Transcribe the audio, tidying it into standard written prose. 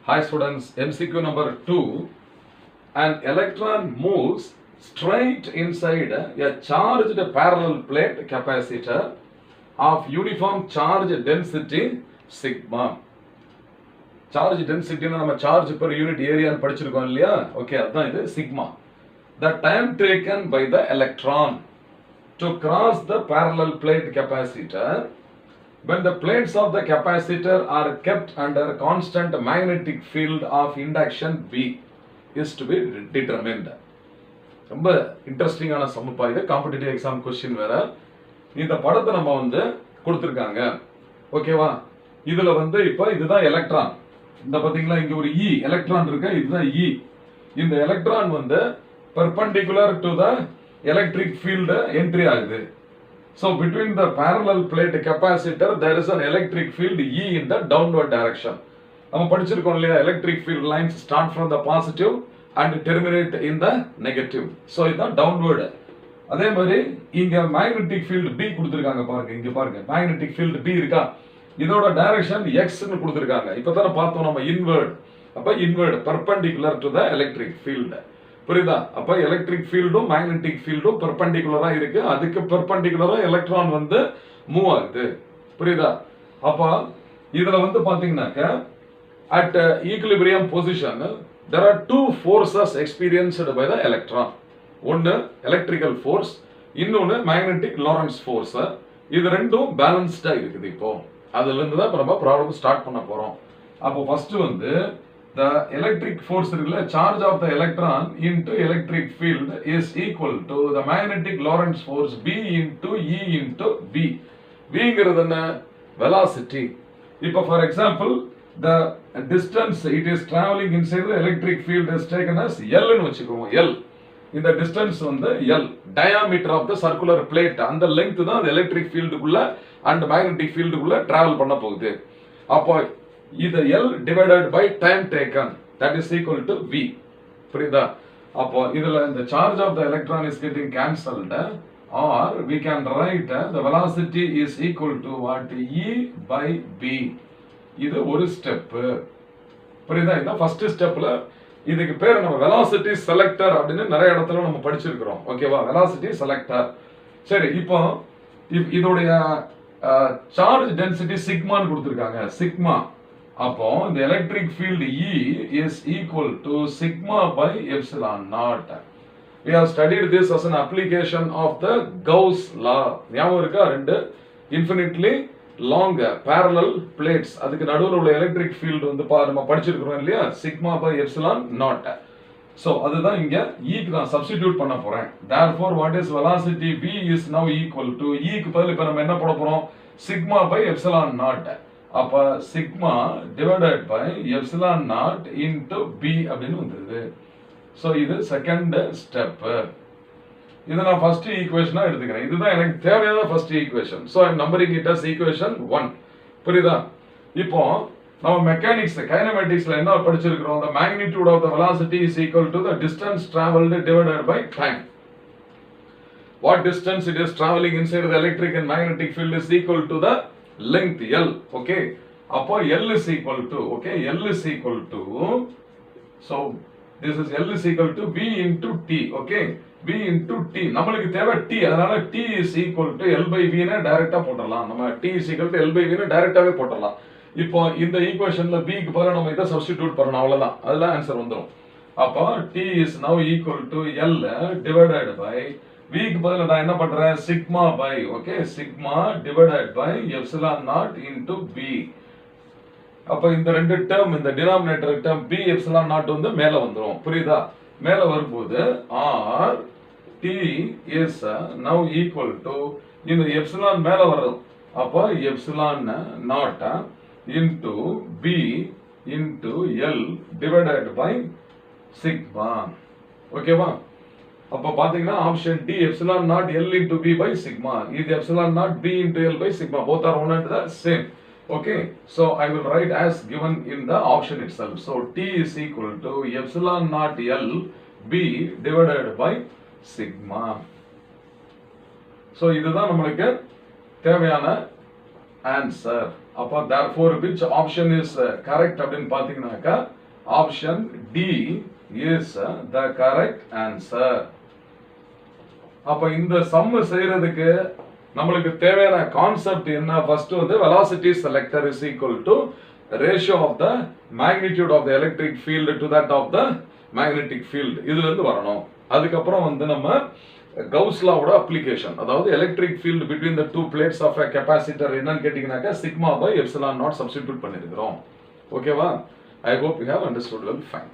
Hi students, MCQ number 2. An electron moves straight inside a charged parallel plate capacitor of uniform charge density sigma. Charge density நம்ம charge per unit area படிச்சிருக்கோம் இல்லையா? Okay, அதான் இது sigma. The time taken by the electron to cross the parallel plate capacitor when the plates of the capacitor are kept under constant magnetic field of induction V is to be determined. ரொம்ப இன்ட்ரெஸ்டிங்கான சம்ப்பா இது competitive exam question வேற. இந்த படத்தை நம்ம வந்து கொடுத்திருக்காங்க. ஓகேவா? இதுல வந்து இப்போ இதுதான் எலக்ட்ரான். இந்த பாத்தீங்களா இங்க ஒரு E எலக்ட்ரான் இருக்கு, இதுதான் E. இந்த எலக்ட்ரான் வந்து perpendicular to the electric field entry ஆகுது. So between the parallel plate capacitor there is an electric field E in the downward direction. நம்ம படிச்சிருக்கோம் இல்லையா, electric field lines start from the positive and terminate in the negative. So இதுதான் downward. அதே மாதிரி இங்க magnetic field B கொடுத்திருக்காங்க பாருங்க, இங்க பாருங்க magnetic field B இருக்கா, இதோட டைரக்ஷன் x ன்னு கொடுத்திருக்காங்க. இப்போதான பார்த்தோம் நம்ம இன்வர்ட். அப்ப inward perpendicular to the electric field. புரியுதா? அப்ப எலக்ட்ரிக் ஃபீல்டும் மேக்னெட்டிக் ஃபீல்டும் பெர்பெண்டிகுலரா இருக்கு, அதுக்கு பெர்பெண்டிகுலரா எலக்ட்ரான் வந்து மூவ் ஆகுது. புரியுதா? அப்ப இதுல வந்து பாத்தீங்கன்னாக்க at equilibrium position there are two forces experienced by the electron. ஒன்னு எலக்ட்ரிக்கல் ஃபோர்ஸ், இன்னொன்னு மேக்னெட்டிக் லாரன்ஸ் ஃபோர்ஸ். இது ரெண்டும் பேலன்ஸ்டா இருக்குது. இப்போ அதுல இருந்து தான் நம்ம ப்ராப்ளம் ஸ்டார்ட் பண்ண போறோம். அப்போ ஃபர்ஸ்ட் வந்து the electric force இருக்குல்ல, charge of the electron into electric field is equal to the magnetic Lorentz force B into E into V. V ங்கிறது என்ன? velocity. இப்போ for example the distance it is traveling inside the electric field is taken as L ன்னு வச்சுக்கோங்க. L இந்த distance வந்து L, diameter of the circular plate, அந்த length தான் அந்த electric field குள்ள and magnetic field குள்ள travel பண்ண போகுது. அப்போ இது L divided by time taken, that is equal to V. புரியுதா? அப்போ இதுல இந்த charge of the electron is getting cancelled, or we can write the velocity is equal to what? E by B. இது ஒரு ஸ்டெப். புரியுதா? இந்த first ஸ்டெப்ல இதுக்கு பேர் நம்ம velocity selector அப்படின்னு நிறைய இடத்துல நம்ம படிச்சிருக்கிறோம். ஓகேவா? velocity selector. சரி, இப்போ இதோடைய சார்ஜ் டென்சிட்டி சிக்மான்னு கொடுத்திருக்காங்க. சிக்மா. அப்போ இந்த electric field E is equal to sigma by epsilon naught. We have studied this as an application of the Gauss law. ஞாபகம் இருக்கா? ரெண்டு infinitely long parallel plates, அதுக்கு நடுவுல உள்ள எலக்ட்ரிக் ஃபீல்ட் வந்து நம்ம படிச்சிருக்கிறோம் இல்லையா, sigma by epsilon naught. So அதுதான் இங்க E க்கு நான் சப்ஸ்டிடியூட் பண்ண போறேன். Therefore what is velocity? V is now equal to E க்கு பதிலா இப்ப நம்ம என்ன போட போறோம்? sigma by epsilon naught. அப்ப sigma divided by epsilon naught into B அப்படின்னு வந்துருது. ஸோ இது செகண்ட் ஸ்டெப். இதை நான் ஃபர்ஸ்ட் ஈக்குவேஷனா எடுத்துக்கிறேன். இதுதான் எனக்கு தேவையான first equation. So I'm numbering it as equation 1. புரியுதா? இப்போ நம்ம மெக்கானிக்ஸ் கைனமேட்டிக்ஸ்ல என்ன படிச்சிருக்கிறோம்? the magnitude of the velocity is equal to the distance traveled divided by time. What distance it is traveling inside the electric and magnetic field is equal to the length L. Okay, அப்போ L is equal to, okay, L is equal to, so this is L is equal to V into T. Okay, V into T நம்மளுக்கு தேவை T, அதனால T is equal to L by V னே டைரக்டா போட்டுறலாம். நம்ம T is equal to L by V னே டைரக்டாவே போட்டுறலாம். இப்போ இந்த ஈக்குவேஷன்ல V க்கு பதிலா நம்ம இத சப்ஸ்டிடியூட் பண்ணனும், அவ்வளவுதான். அதெல்லாம் ஆன்சர் வந்துரும். அப்போ T is now equal to L divided by V க்கு பதிலா நான் என்ன பண்றேன்? Sigma by, okay, sigma divided by epsilon naught into B. அப்ப இந்த ரெண்டு டேர்ம், இந்த denominator term B epsilon naught வந்து மேல வந்துரும். புரியுதா? மேல வரும்போது R T is now equal to, இந்த எப்சிலான் மேல வரும், அப்ப epsilon naught into B into L divided by sigma. ஓகேவா? அப்ப பாத்தீங்கன்னா option D epsilon naught L into B by sigma. இது epsilon naught B into L by sigma. Both are one and the same. Okay, so I will write as given in the option itself. So T is equal to epsilon naught L B divided by sigma. So இதுதான் நமக்கு தேவையான answer. அப்போ therefore which option is correct அப்படின்னு பார்த்தீங்கன்னாக்கா option D is the correct answer. அப்போ இந்த some செய்யறதுக்கு நம்மளுக்கு தேவையான கான்செப்ட் என்ன? ஃபர்ஸ்ட் வந்து velocity selector is equal to ratio of the magnitude of the electric field to that of the magnetic field. இதுல இருந்து வரணும். அதுக்கப்புறம் வந்து நம்ம Gauss lawோட அப்ளிகேஷன், அதாவது electric field between the two plates of a capacitor என்னன்னு கேட்டிங்கனாக்கா sigma by epsilon naught substitute பண்ணிருக்கிறோம். ஓகேவா? I hope you have understood well. Fine.